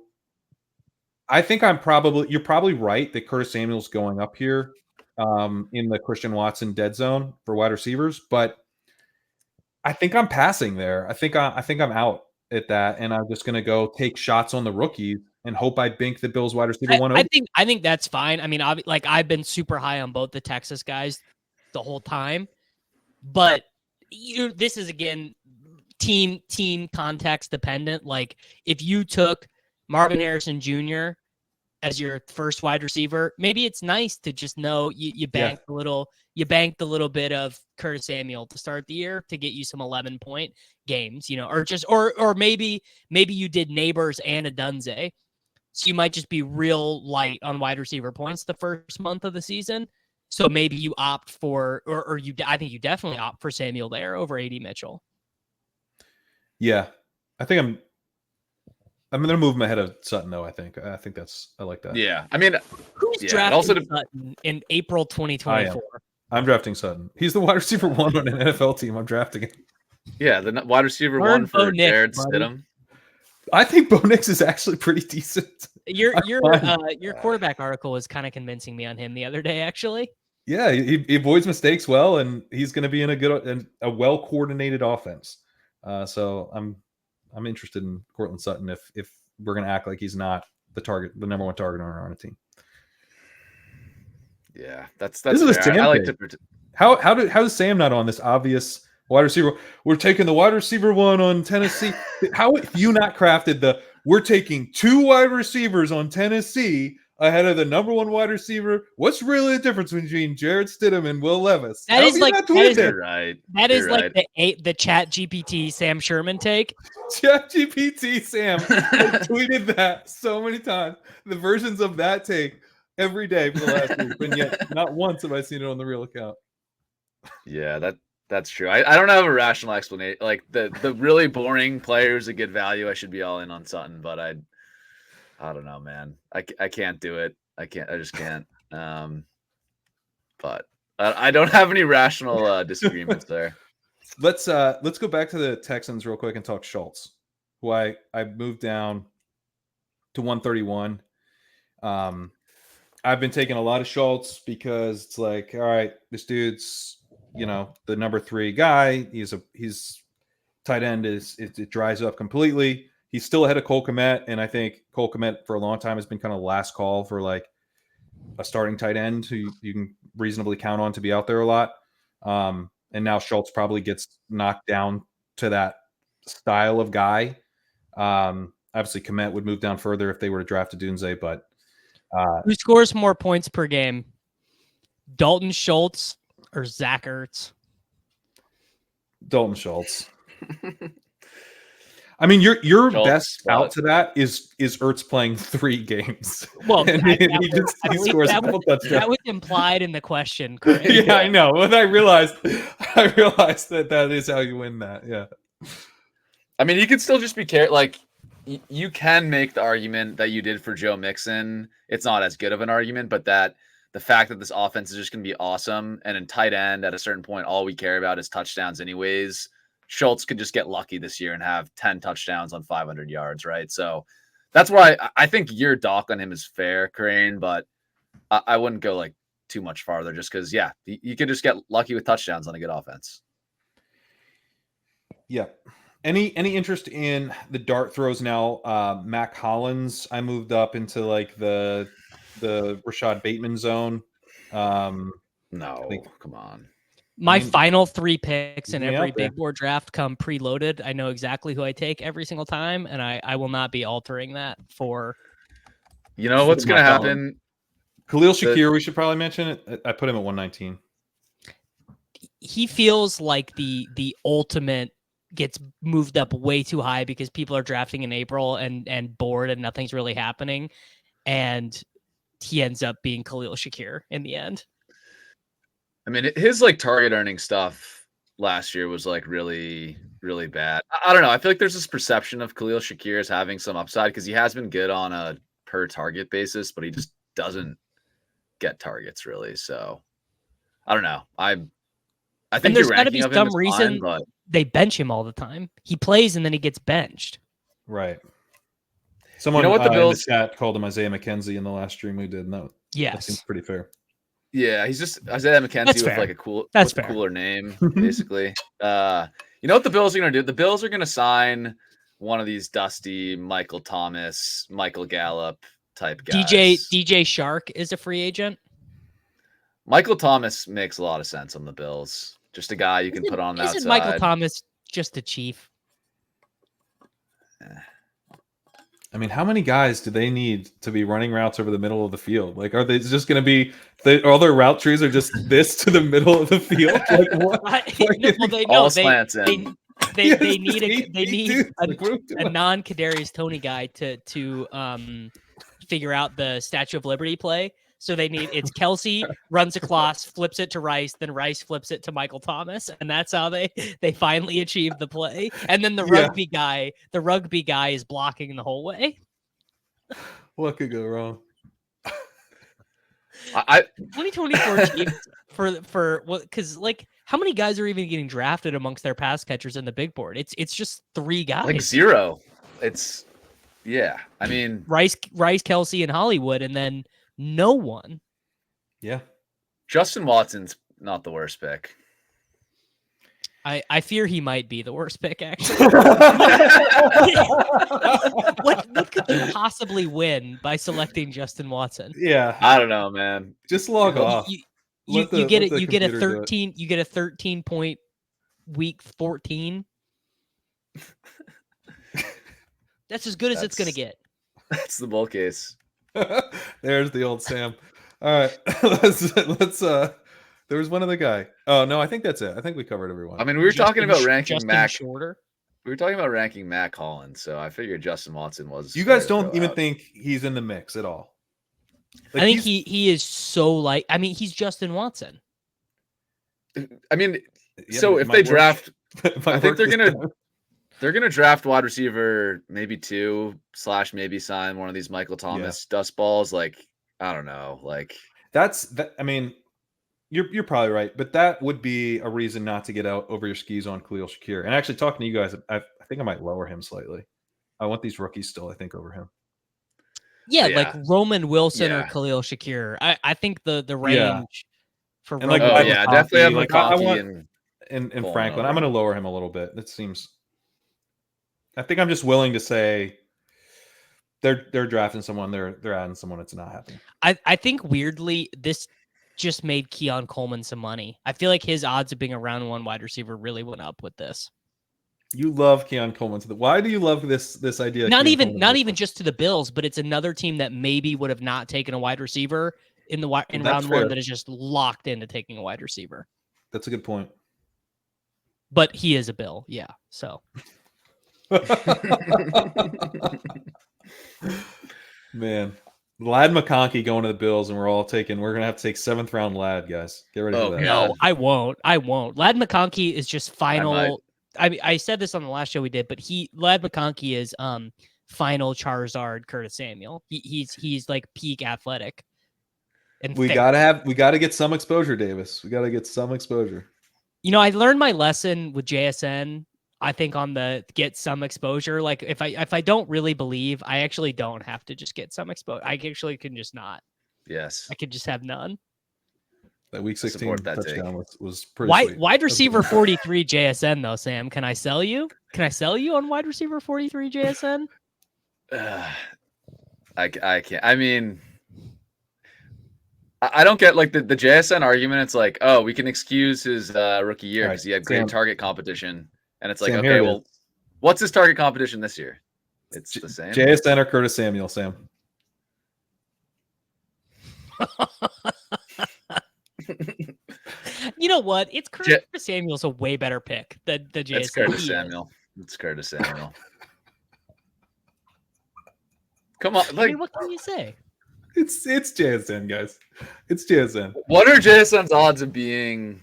I think you're probably right that Curtis Samuel's going up here in the Christian Watson dead zone for wide receivers, but I think I'm passing there. I think I'm out at that, and I'm just going to go take shots on the rookies and hope I bink the Bills wide receiver one. I think that's fine. I mean, I've been super high on both the Texas guys the whole time, but this is again team context dependent. Like if you took Marvin Harrison Jr. as your first wide receiver, maybe it's nice to just know you banked a little bit of Curtis Samuel to start the year to get you some 11-point games, or maybe you did Neighbors and a Dunze. So you might just be real light on wide receiver points the first month of the season. So maybe you opt for, I think you definitely opt for Samuel there over AD Mitchell. Yeah, I think I'm going to move him ahead of Sutton, though. I think I like that. Yeah, I mean, Who's yeah, drafting also Sutton in April 2024? I'm drafting Sutton. He's the wide receiver 1 on an NFL team. I'm drafting him. yeah, the wide receiver Learn 1 Bo for Nix, Jared buddy. Stidham. I think Bo Nix is actually pretty decent. Your quarterback article was kind of convincing me on him the other day, actually. Yeah, he avoids mistakes well, and he's going to be in a well coordinated offense. So I'm interested in Cortland Sutton if we're going to act like he's not the number 1 target on a team. Yeah, that's This is a fair. Sam I like thing. to. How does Sam not on this obvious wide receiver? We're taking the wide receiver 1 on Tennessee. How have you not crafted we're taking 2 wide receivers on Tennessee ahead of the number 1 wide receiver? What's really the difference between Jared Stidham and Will Levis? That is like You're right. That is You're like the Chat GPT Sam Sherman take. ChatGPT Sam has tweeted that so many times. The versions of that take every day for the last week, and yet not once have I seen it on the real account. Yeah, that's true. I don't have a rational explanation. Like the really boring players that get value, I should be all in on Sutton, but I don't know, man. I can't do it. I just can't. But I don't have any rational disagreements there. Let's go back to the Texans real quick and talk Schutlz, who I moved down to 131. I've been taking a lot of Schutlz because it's like, all right, this dude's, the number 3 guy. He's tight end it dries up completely. He's still ahead of Cole Kmet, and I think Cole Kmet for a long time has been kind of last call for like a starting tight end who you can reasonably count on to be out there a lot. And now Schutlz probably gets knocked down to that style of guy. Obviously, Kmet would move down further if they were to draft a Dunze, but who scores more points per game? Dalton Schutlz or Zach Ertz? Dalton Schutlz. I mean, your Schutlz, best out to that is Ertz playing 3 games. Well, he scores a couple touchdowns. That was implied in the question. Correct? Yeah, I know. But I realized that is how you win that. Yeah. I mean, you could still just be careful. Like, you can make the argument that you did for Joe Mixon. It's not as good of an argument, but that the fact that this offense is just going to be awesome, and in tight end at a certain point, all we care about is touchdowns anyways. Schutlz could just get lucky this year and have 10 touchdowns on 500 yards, right? So that's why I think your doc on him is fair, Crane, but I wouldn't go like too much farther just because, yeah, you could just get lucky with touchdowns on a good offense. Yeah. Any interest in the dart throws now? Mac Collins, I moved up into like the Rashad Bateman zone. No, come on. My final 3 picks in every out there. big board draft come preloaded. I know exactly who I take every single time, and I will not be altering that for. You know what's going to happen? Khalil Shakir, we should probably mention it. I put him at 119. He feels like the ultimate gets moved up way too high because people are drafting in April and bored and nothing's really happening. And he ends up being Khalil Shakir in the end. I mean, his like target earning stuff last year was like really, really bad. I don't know. I feel like there's this perception of Khalil Shakir as having some upside because he has been good on a per target basis, but he just doesn't get targets really. So I don't know. I think there's your got to be ranking of some him is reason fine, but they bench him all the time. He plays and then he gets benched. Right. Someone what the Bills in the chat called him Isaiah McKenzie in the last stream we did. No, yes, that seems pretty fair. Yeah, he's just Isaiah McKenzie That's with fair. like a cooler name, basically. You know what the Bills are going to do? The Bills are going to sign one of these dusty Michael Thomas, Michael Gallup type guys. DJ Shark is a free agent. Michael Thomas makes a lot of sense on the Bills. Just a guy you can put on the outside. Isn't Michael Thomas just a chief? I mean, how many guys do they need to be running routes over the middle of the field? Like, are they just going to be all their route trees are just this to the middle of the field? Like, what? They need a non-Kadarius Toney guy to figure out the Statue of Liberty play. So it's Kelsey runs across, flips it to Rice, then Rice flips it to Michael Thomas, and that's how they finally achieve the play. And then the rugby guy is blocking the whole way. What could go wrong? 2024 Chiefs for what? Because like, how many guys are even getting drafted amongst their pass catchers in the big board? It's just 3 guys. Like 0. It's I mean, Rice, Kelsey, and Hollywood, and then no one. Yeah. Justin Watson's not the worst pick. I fear he might be the worst pick, actually. what could you possibly win by selecting Justin Watson? Yeah. I don't know, man. Just log off. You get a 13 point week 14. That's as good as it's gonna get. That's the bull case. There's the old Sam. All right. let's there was one other guy. Oh no, I think that's it. I think we covered everyone. I mean, we were talking about ranking Mac Shorter. We were talking about ranking Matt Collins, so I figured Justin Watson was. You guys don't even think he's in the mix at all. Like, I think he is so like. I mean, he's Justin Watson. I mean, so if they draft, I think they're gonna draft wide receiver, maybe 2 / maybe sign one of these Michael Thomas dust balls. Like, I don't know, like that's. I mean, you're probably right, but that would be a reason not to get out over your skis on Khalil Shakir. And actually, talking to you guys, I think I might lower him slightly. I want these rookies still, I think, over him. Yeah, like Roman Wilson or Khalil Shakir. I think the range for Roman. Definitely have like I want and Franklin. I'm going to lower him a little bit. It seems. I think I'm just willing to say they're drafting someone, they're adding someone. It's not happening. I think weirdly this just made Keon Coleman some money. I feel like his odds of being a round 1 wide receiver really went up with this. You love Keon Coleman. Why do you love this idea? Not even just to the Bills, but it's another team that maybe would have not taken a wide receiver in round 1 that is just locked into taking a wide receiver. That's a good point. But he is a Bill, yeah. So, man. Ladd McConkey going to the Bills, and we're going to have to take 7th round Ladd, guys. Get ready for that. No, I won't. Ladd McConkey is just final. I said this on the last show we did, but Ladd McConkey is final Charizard Curtis Samuel. He's like peak athletic. And we gotta get some exposure, Davis. We gotta get some exposure. You know, I learned my lesson with JSN. I think on the get some exposure, like if I don't really believe, I actually don't have to just get some exposure. I actually can just not. Yes. I could just have none. That week 16 touchdown was pretty sweet. Wide receiver 43 JSN though, Sam. Can I sell you? Can I sell you on wide receiver 43 JSN? I can't. I mean, I don't get like the JSN argument. It's like, oh, we can excuse his rookie year because he had great target competition. And it's like, okay, well, what's his target competition this year? It's the same. JSN or Curtis Samuel, Sam? You know what? It's Curtis Samuel's a way better pick than the JSN. It's Curtis Samuel. It's Curtis Samuel. Come on, like, what can you say? It's JSN, guys. It's JSN. What are JSN's odds of being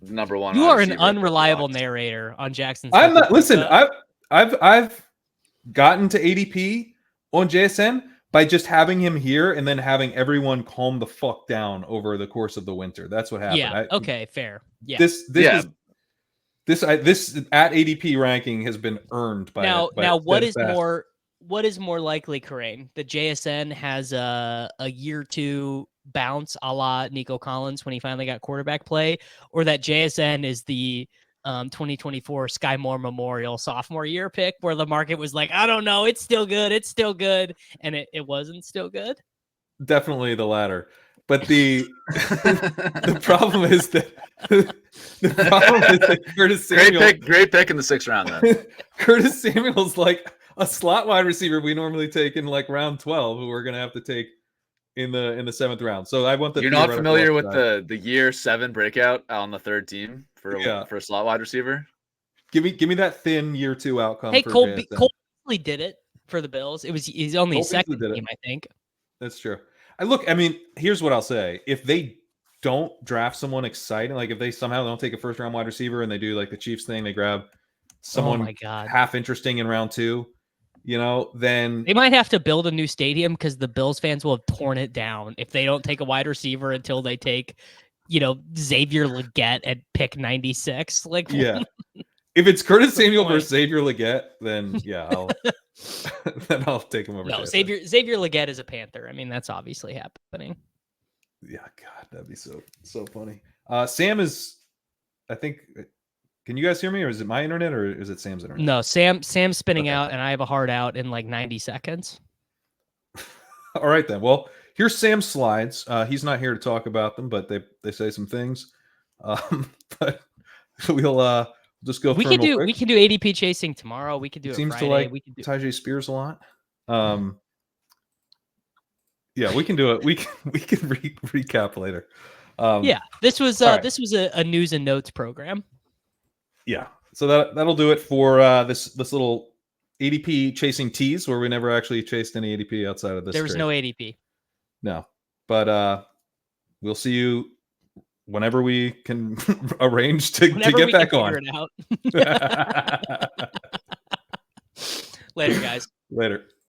number 1? You are an unreliable narrator on Jackson's. I'm not. Listen, I've gotten to ADP on JSN by just having him here and then having everyone calm the fuck down over the course of the winter. That's what happened. Yeah. Okay. Fair. Yeah. This at ADP ranking has been earned by now. What is more likely, Karain? The JSN has a year 2 bounce a la Nico Collins when he finally got quarterback play, or that JSN is the 2024 Sky Moore Memorial sophomore year pick where the market was like, I don't know, it's still good, and it wasn't still good. Definitely the latter. But the problem is that Curtis Samuel, great pick in the 6th round. Then Curtis Samuel's like a slot wide receiver we normally take in like round 12, who we're gonna have to take in the 7th round. So I want the. You're not familiar with the year 7 breakout on the 3rd team for a slot wide receiver? Give me that thin year 2 outcome. Hey, Cole Beasley did it for the Bills. He's only Cole 2nd team, I think. That's true. I mean, here's what I'll say: if they don't draft someone exciting, like if they somehow don't take a first round wide receiver and they do like the Chiefs thing, they grab Oh someone my God. half interesting in round 2, then They might have to build a new stadium because the Bills fans will have torn it down if they don't take a wide receiver until they take, Xavier Legette at pick 96. Like, yeah. If it's Curtis the Samuel point? versus Xavier Legette, then yeah, I'll take him over. No, JSN. Xavier Legette is a Panther. I mean, that's obviously happening. Yeah, God, that'd be so funny. Sam is, I think. Can you guys hear me, or is it my internet, or is it Sam's internet? No, Sam's spinning Okay. out, and I have a hard out in like 90 seconds. All right then. Well, here's Sam's slides. He's not here to talk about them, but they say some things. But we'll just go. We through can them real do quick. ADP chasing tomorrow. We could do it Seems Friday. to like We could do. Tajay Spears a lot. Yeah, we can do it. We can recap later. Yeah, this was all right. this was a news and notes program. Yeah, so that'll do it for this little ADP chasing tease, where we never actually chased any ADP outside of this. There was trade. no ADP. No, but we'll see you whenever we can arrange to get back on. It out. Later, guys. Later.